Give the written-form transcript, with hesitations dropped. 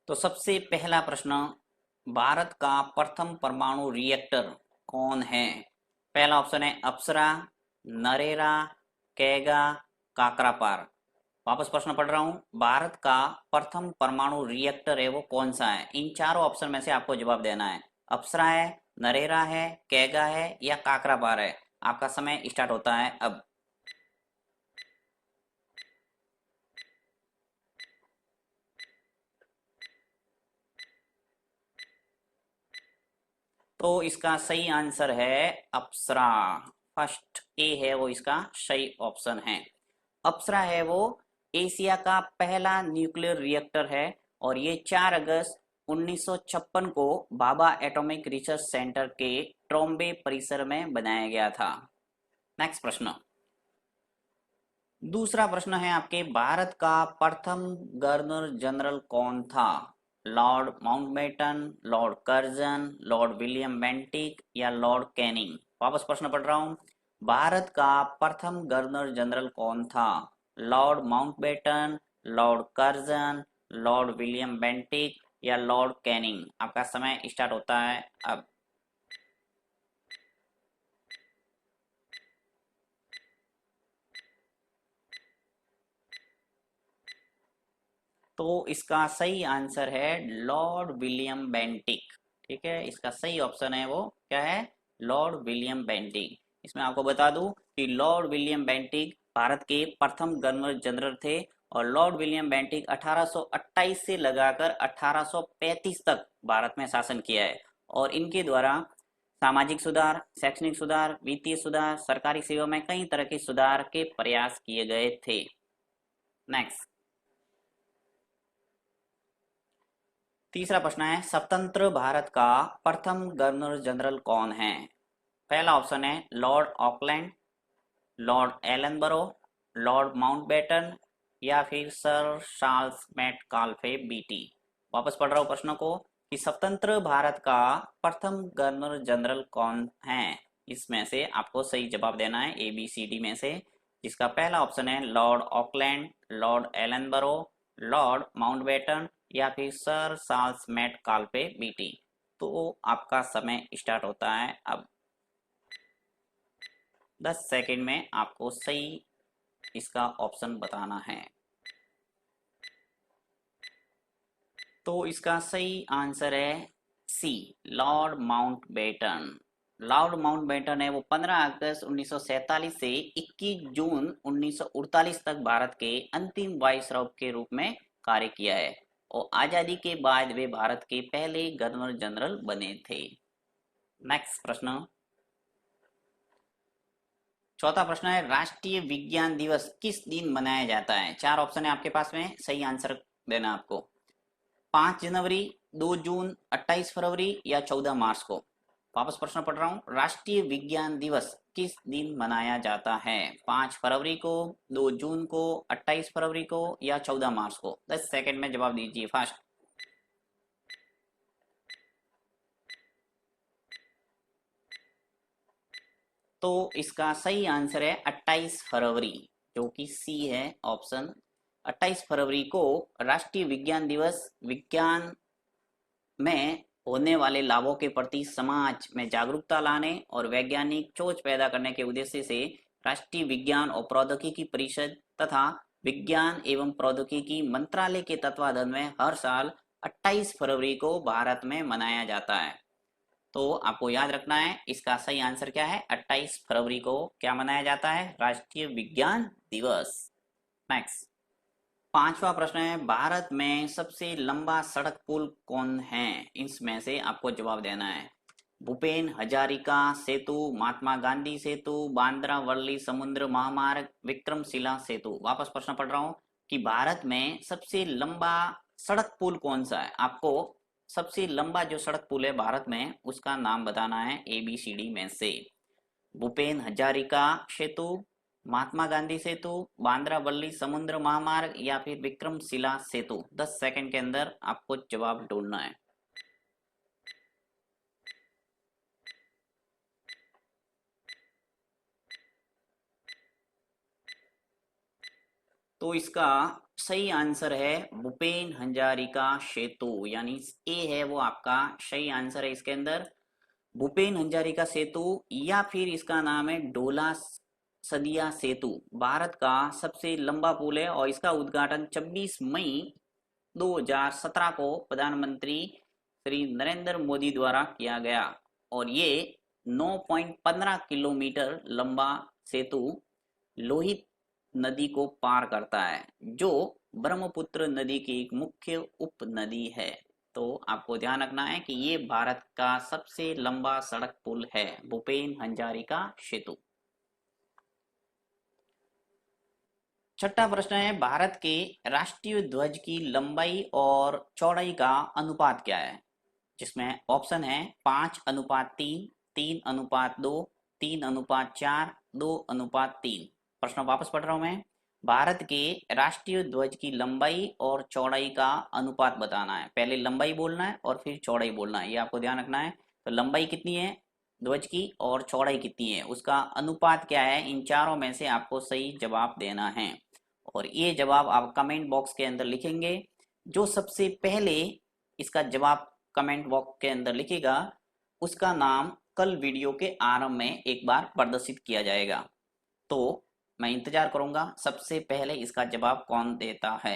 तो सबसे पहला प्रश्न, भारत का प्रथम परमाणु रिएक्टर कौन है? पहला ऑप्शन है अप्सरा, नरेरा, कैगा, काकरापार। वापस प्रश्न पढ़ रहा हूं, भारत का प्रथम परमाणु रिएक्टर है वो कौन सा है? इन चारों ऑप्शन में से आपको जवाब देना है। अप्सरा है, नरेरा है, कैगा है या काकरापार है। आपका समय स्टार्ट होता है अब। तो इसका सही आंसर है अप्सरा। फर्स्ट ए है वो इसका सही ऑप्शन है। अप्सरा है वो एशिया का पहला न्यूक्लियर रिएक्टर है और ये 4 अगस्त 1956 को भाभा एटॉमिक रिसर्च सेंटर के ट्रोम्बे परिसर में बनाया गया था। नेक्स्ट प्रश्न। दूसरा प्रश्न है आपके, भारत का प्रथम गवर्नर जनरल कौन था? Lord Mountbatten, Lord Curzon, Lord William Bentinck या लॉर्ड कैनिंग। वापस प्रश्न पढ़ रहा हूं, भारत का प्रथम गवर्नर जनरल कौन था? Lord Mountbatten, Lord Curzon, Lord William Bentinck या लॉर्ड कैनिंग। आपका समय स्टार्ट होता है अब। तो इसका सही आंसर है लॉर्ड विलियम बेंटिक। ठीक है, इसका सही ऑप्शन है वो क्या है? Lord William Bentinck. इसमें आपको बता दूं कि लॉर्ड विलियम बेंटिक भारत के प्रथम गवर्नर जनरल थे और लॉर्ड विलियम बेंटिक 1828 से लगाकर 1835 तक भारत में शासन किया है और इनके द्वारा सामाजिक सुधार, शैक्षणिक सुधार, वित्तीय सुधार, सरकारी सेवा में कई तरह के सुधार के प्रयास किए गए थे। नेक्स्ट। तीसरा प्रश्न है, स्वतंत्र भारत का प्रथम गवर्नर जनरल कौन है? पहला ऑप्शन है Lord Auckland, Lord Ellenborough, Lord Mountbatten या फिर सर चार्ल्स मेटकाल्फे बीटी। वापस पढ़ रहा हूँ प्रश्न को कि स्वतंत्र भारत का प्रथम गवर्नर जनरल कौन है। इसमें से आपको सही जवाब देना है ए बी सी डी में से, जिसका पहला ऑप्शन है Lord Auckland, Lord Ellenborough, Lord Mountbatten या फिर सर चार्ल्स मेटकाल्फे बीटी। तो आपका समय स्टार्ट होता है अब। 10 सेकंड में आपको सही इसका ऑप्शन बताना है। तो इसका सही आंसर है सी, लॉर्ड माउंटबेटन। लॉर्ड माउंटबेटन है वो 15 अगस्त 1947 से 21 जून 1948 तक भारत के अंतिम वाइसरॉय के रूप में कार्य किया है और आजादी के बाद वे भारत के पहले गवर्नर जनरल बने थे। नेक्स्ट प्रश्न। चौथा प्रश्न है, राष्ट्रीय विज्ञान दिवस किस दिन मनाया जाता है? चार ऑप्शन है आपके पास में, सही आंसर देना आपको। 5 जनवरी, 2 जून, 28 फरवरी या 14 मार्च को। वापस प्रश्न पढ़ रहा हूँ, राष्ट्रीय विज्ञान दिवस किस दिन मनाया जाता है? 5 फरवरी को, 2 जून को, 28 फरवरी को या 14 मार्च को। 10 सेकंड में जवाब दीजिए फास्ट। तो इसका सही आंसर है 28 फरवरी, जो कि सी है ऑप्शन। 28 फरवरी को राष्ट्रीय विज्ञान दिवस विज्ञान में होने वाले लाभों के प्रति समाज में जागरूकता लाने और वैज्ञानिक सोच पैदा करने के उद्देश्य से राष्ट्रीय विज्ञान और प्रौद्योगिकी परिषद तथा विज्ञान एवं प्रौद्योगिकी मंत्रालय के तत्वाधान में हर साल 28 फरवरी को भारत में मनाया जाता है। तो आपको याद रखना है इसका सही आंसर क्या है। 28 फरवरी को क्या मनाया जाता है? राष्ट्रीय विज्ञान दिवस। नेक्स्ट। पांचवा प्रश्न है, भारत में सबसे लंबा सड़क पुल कौन है? इसमें से आपको जवाब देना है। भूपेन हजारिका सेतु, महात्मा गांधी सेतु, बांद्रा वर्ली समुद्र महामार्ग, विक्रमशिला सेतु। वापस प्रश्न पढ़ रहा हूं कि भारत में सबसे लंबा सड़क पुल कौन सा है। आपको सबसे लंबा जो सड़क पुल है भारत में उसका नाम बताना है ए बी सी डी में से। भूपेन हजारिका सेतु, महात्मा गांधी सेतु, बांद्रा वल्ली समुद्र महामार्ग या फिर विक्रमशिला सेतु। 10 सेकंड के अंदर आपको जवाब ढूंढना है। तो इसका सही आंसर है भूपेन हजारिका सेतु, यानी ए है वो आपका सही आंसर है इसके अंदर, भूपेन हजारिका सेतु। या फिर इसका नाम है ढोला सदिया सेतु, भारत का सबसे लंबा पुल है और इसका उद्घाटन 26 मई 2017 को प्रधानमंत्री श्री नरेंद्र मोदी द्वारा किया गया। और ये 9.15 किलोमीटर लंबा सेतु लोहित नदी को पार करता है, जो ब्रह्मपुत्र नदी की एक मुख्य उप नदी है। तो आपको ध्यान रखना है कि ये भारत का सबसे लंबा सड़क पुल है, भूपेन हजारिका सेतु। छठा प्रश्न है, भारत के राष्ट्रीय ध्वज की लंबाई और चौड़ाई का अनुपात क्या है? जिसमें ऑप्शन है 5:3, 3:2, 3:4, 2:3। प्रश्न वापस पढ़ रहा हूं मैं। भारत के राष्ट्रीय ध्वज की लंबाई और चौड़ाई का अनुपात बताना है। पहले लंबाई बोलना है और फिर चौड़ाई बोलना है, ये आपको ध्यान रखना है। तो लंबाई कितनी है ध्वज की और चौड़ाई कितनी है, उसका अनुपात क्या है, इन चारों में से आपको सही जवाब देना है। और ये जवाब आप कमेंट बॉक्स के अंदर लिखेंगे। जो सबसे पहले इसका जवाब कमेंट बॉक्स के अंदर लिखेगा उसका नाम कल वीडियो के आरंभ में एक बार प्रदर्शित किया जाएगा। तो मैं इंतजार करूंगा सबसे पहले इसका जवाब कौन देता है।